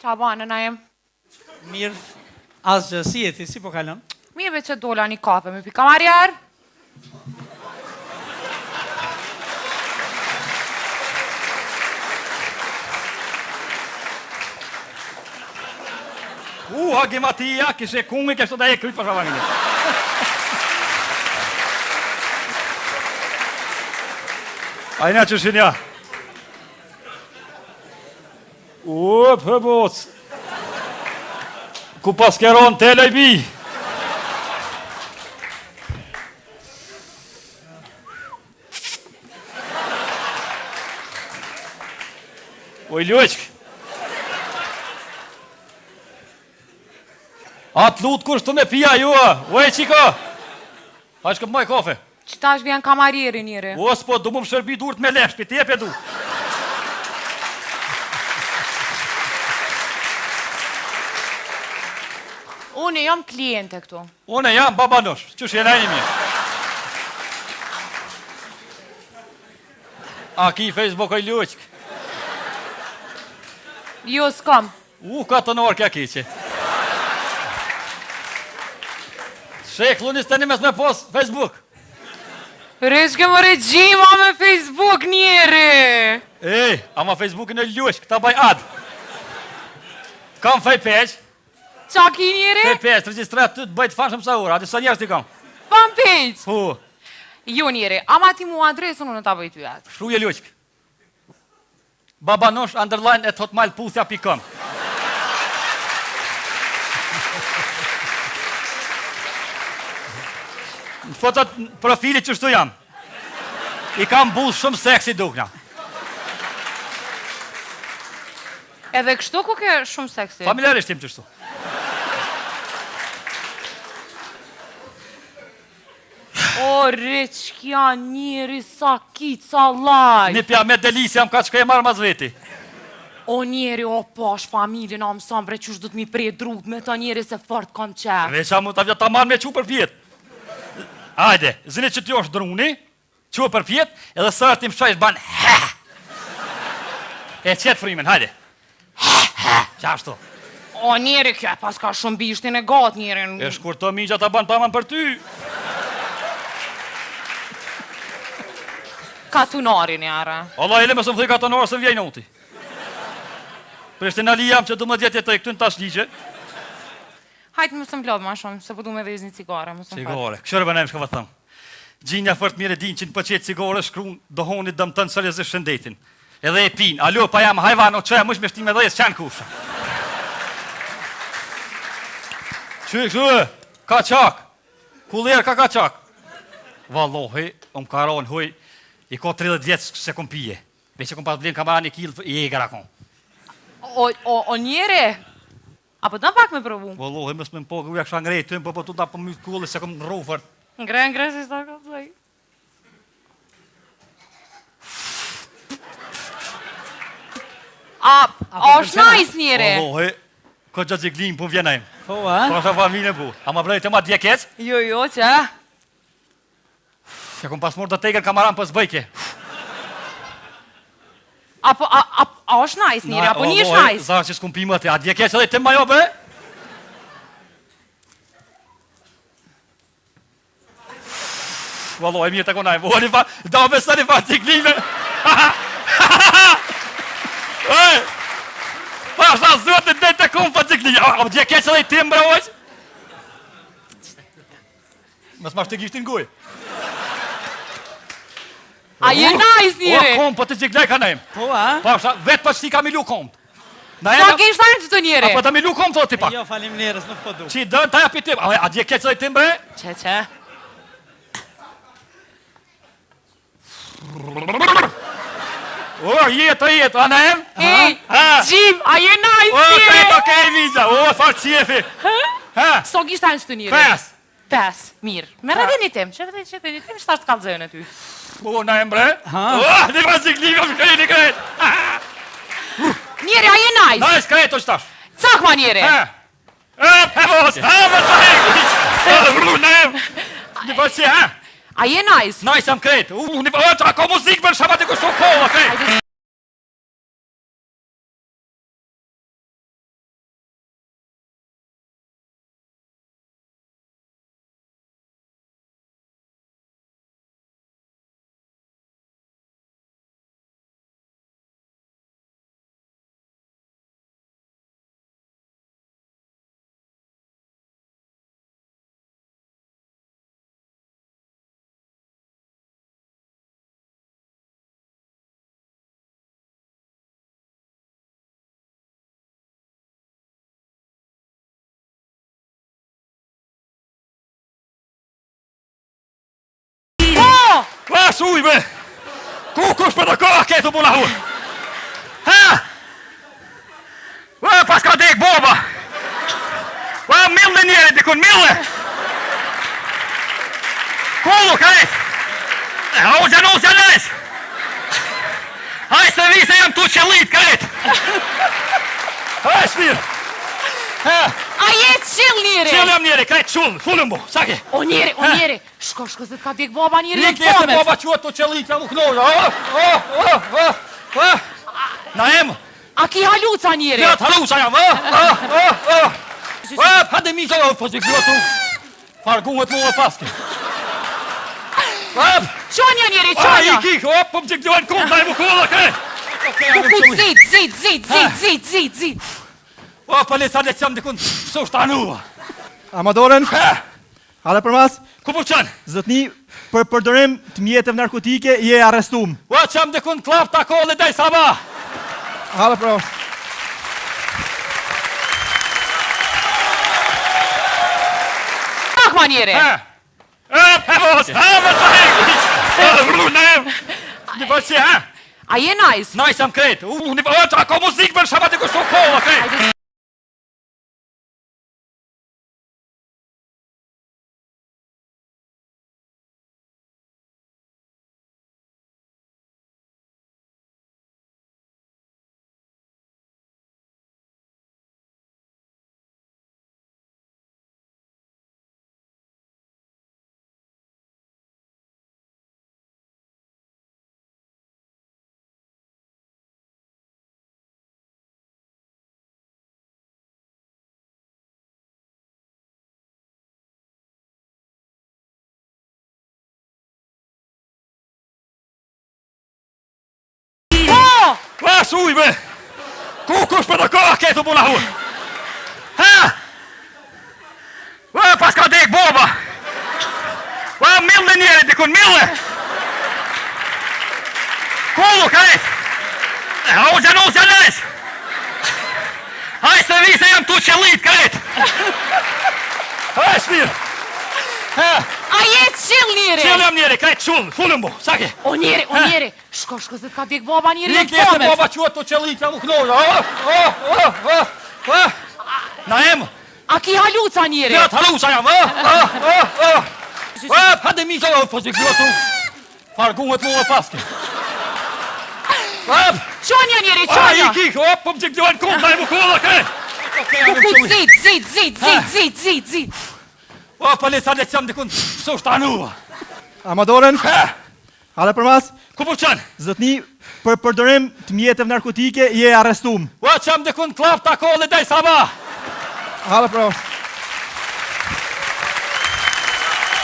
Qa ba, nëna jem? Mirë, asgjë, si jeti, si po kalon? Mirë që dola një kafe me pi kamarjar. Hagi Matia, kishe kungi, kështë të da e kryt për shavanin. Ajna që shinja. Për boc. Ku pas keron tele i bi. Oj, Ljoqk. Atë lutë kush të me pia ju, oj, qika. A shkëp maj kafe. Qita është vjen kamarjeri njëri. O, s'po, du mu më shërbi durët me leshpi, ti e pe du. Unë jam kliente këtu. Unë jam babanosh, që shjena një mirë. A ki Facebook oj Ljoqk. Jo, s'kam. Ka të nërë kja kiqe. Sheklu një steni mes me pos Facebook. Reshke më regjima me Facebook njeri. Ej, ama Facebookin e Ljoqk, ta baj ad. Kam fej peq. Qa ki njeri? Fej peq, të registrat të bëjt fanshëm sa ura, ati sa njerës ti kam. Fanpage. Hu, Jo njeri, ama ti mu adresën unë ta bëjt ju atë. shruje Ljoqk. Babanosh underline at hotmail.com. Në fotot profilit që shtu jam. I kam buzë shumë seksi dukna. Edhe kështu ku ke shumë seksi? Familjarisht tim që shtu. O, reqkja njeri sa kitë sa laj. Një pja me delisja më ka që ka e marrë mas veti. O njeri, o pash familjen, a mësam bre qysh du të mi prej drut me ta njeri se fort kam qef. Veqa mu ta vjetë ta marrë me qu për pjetë. Ajde, zini që t'jo është druni, qu për pjetë, edhe sërë ti më shajsh ban ha. E qetë frimen, hajde. Qashtu. O njeri, kjo e pas ka shumë bishtin e gatë njeri. E shkur të migja ta ban paman për ty. Katunari njere. Allah ele me së më thuj katonarë se vjej noti. Prishtina li jam që du më djetë jetë e këtën tash ligje. Hajtë më së mblodhë ma shumë, se po du me dhe një cigare, më së më fatë. Cigare, këshërë bënajmë shka vë thëmë. Gjinja fërt mire din që në pëqet cigare shkruun dohonit dëmë tënë sërjes e shëndetin. Edhe e pinë, alo, pa jam hajvan, o qëja mësh me shtime dhe jesë qanë kusha. Që, ka qak, kullerë ka qak. Vallohi, ka ronë, huj, i ko 30 vjetës se kom pije. Veç e kom pas vlenë kamara një kilë, i e gara kom. O njeri, apo të në pak me provu? Vallohi, mësë me më po, uja kësha ngrejtë tëmë, po të da po mytë kullë, se kom rufër. Ngre, si shta ka pëllaj. A është najs njeri? Vallohi, ko gjatë ziklim po vjenajmë. Po, a? Po është familje bu. A ma brejtë e ma djekec? Jo, që? Se kom pas mërë të tegër kamaran për zbëjke. A është najs njeri, apo një është najs? Zarë që s'kum pimë atë, a djekec edhe të majo be? Vallohi, mirë të konajmë. Uani fa, da me sëni fa ciklime. Ej! Pa, shta zotë të të kumë fa ciklime. A djekec edhe të më brojq? Mësë ma shtë gishtin guj. A je najs njeri? O, kom, po të gjiklaj ka nejmë. Po, a? Pa, vetë pa që ti ka milu kom. Sa ke ishtajnë që të njeri? Po të milu kom, thot ti pak. Jo, falim njerës, nuk po du. Qi dërë, ta japi tim. A dje keqë dhe tim, bre? Që? O, jetë, a nejmë? Ej, Gjim, a je najs O, njeri? okej, vizja. O, farë qefi. Sa ke ishtajnë që të njeri? 5. 5, mirë. Me rëdheni tim, që rëdheni tim, shtash të kalëzën e ty. O, nejmë, bre? O, një fa ciklimi, më shkëri një krejt. Njeri, a je najs? Najs, krejt o qëtash. Cak ma njeri? Pevos, më të nejmë. Një fa që, A je najs? Najs jam krejt. Një fa, ka muzikë për shabat e kështu kohë, krejt. Va shuj be. Ku kush për të kohë ketu puna hu? Ha? Va pas ka dek boba. Va mille njeri dikun mille. Kullu kajt. O gjanus janes. Haj se vi se jam tu qëllit kajt. Haj shpirë. A je qill njeri? Qill jam njeri, kajt qullë, fullën bu, sake. O njeri, shko se t'ka dek boba njeri Nik njese boba quat tu qëllit, jam u knoja. Na em. A ki haluca njeri? Ja haluca jam, hade mi qëllë, po që kjo tu. Fargunget mu e paske. Qonja njeri, qonja! I kik, po më që kjo e në kumë, na e mu kolla, kaj. Zit. O, pa le sa le qëmë dikun, së është anua. Amadoren, hale për mas, Ku po qënë? zotni, për përdorim të mjetëve narkotike, je arrestum. O, qëmë dikun klap të kohë dhe daj sabah. Hale për mas. Akma njeri! Mos, më të hekë. Na em. Në po që, A je nice? Na isam krejt. Ako muzikë për shabat e kështu kolla, kaj. Va shuj be. Ku kush për të kohë ketu puna hu? Ha? Va pas ka dek boba. Va mille njeri dikun mille. Kullu kajt. O gjanus janes. Haj se vi se jam tu qëllit kajt. Haj shpirë. A je qill njeri? Qill jam njeri, kajt qullë, fullën bu, sake. O njeri, shko se t'ka dek boba njeri Nik njese boba quat tu qëllit, jam u knoja. Na em. A ki haluca njeri? Ja haluca jam, hade mi qëllë, po që kjo tu. Fargunget mu e paske. Qonja njeri, I qonja! kik, po më që kjo e në kumë, na e mu kolla, kaj. Zit! O, pa le sa le qëmë dikun, së është anua. Amadoren, hale për mas, Ku po qënë? zotni, për përdorim të mjetëve narkotike, je arrestum. O, qëmë dikun klap të kohë dhe daj sabah. Hale për mas.